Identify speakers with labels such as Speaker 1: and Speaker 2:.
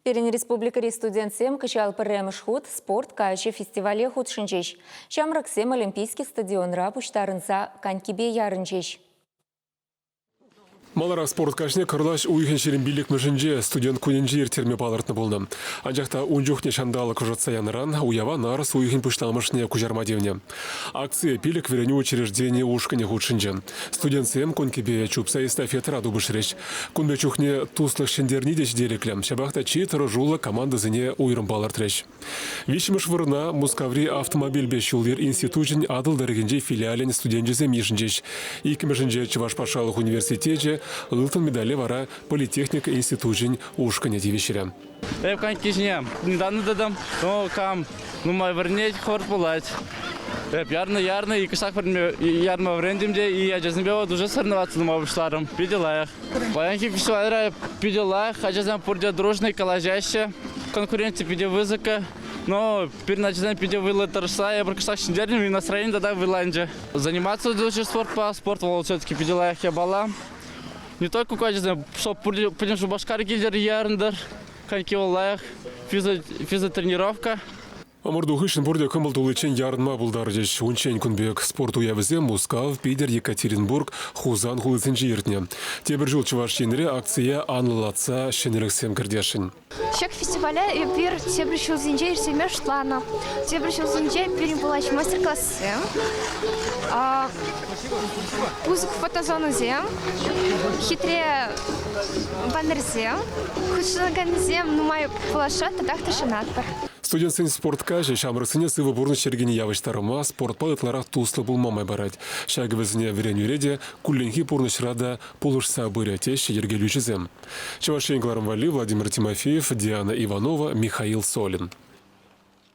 Speaker 1: Перен республикари студентсем качал пырремыш худ спорт кайчы фестивале худшынчеш. Шамраксем олимпийский стадионра пуштарынса канкибе ярынчеш.
Speaker 2: Малара спорт кашне кырлаш уйхен шерин билик мүшінже студент күненже ертерме балыртны болды. Анжақта унжухне шандалы күжатса яныран, уява нарыс уйхен пышталмышне күжарма девне. Акция пилик вереню учреждение ушкане худшынже. Студент сем конкебе чупса эстафет раду бышреш. Кунбе чухне туслых шендерни деш дереклем. Шабахта читыр жула команда зіне уйрым балыртреш. Вишімыш вырна Мускаври автомобиль бешулер институтын адыл дәрігенже филиален студентжезе мишінжеш. Икімішінже Чуваш Пашалық университете Лылтын медали вара политехника институтын ушкане девещеря.
Speaker 3: Я в кишне недавно дадам, но кам, май вернеть хорт пулать. Ярно, и кашак ярмо врендимде, и я just не бил дуже соревноваться на моем старом. Пиделаях. Военки фестиваля пиделаях, а just пурдя дружный коллажаще. Конкуренция пиде вызыка. Но теперь начинаем пиде вылет торса, я прокашак шиндерним и настроение тогда в Ирландии. Заниматься дуже спорт все-таки пиделаях я бала. Не только качественно, что пойдем в Башкар гильдер ярндер, коньки олаях, физотренировка.
Speaker 2: Амурду Хышенбурде кымылтулычен ярынма булдаржеш. Унчен күнбек спорт уявызе Мускав, Питер, Екатеринбург, Хузан хулыцын жиыртне. Тебір жыл чуваш шенере акция анлылатса шенерексем кірдешін.
Speaker 4: Шек фестиваля и пир тебрищил зинджей ирсемеш шлана. Тебрищил зинджей перебулач мастер-классы. Пузык фотозону зем. Хитрее баннерзем. Худшлаган зем, ну маю плашат, тадах ташанатпар.
Speaker 2: Студентсен спортка же шамрысыне сывы бурны чергени явыштарыма спорт палытларах туслы булмамай барать. Шагывызыне веренюреде кулленхи пурнышрада полушса бырятеш ергелючизем. Чавашенькларым Вали, Владимир Тимофеев, Диана Иванова, Михаил Солин.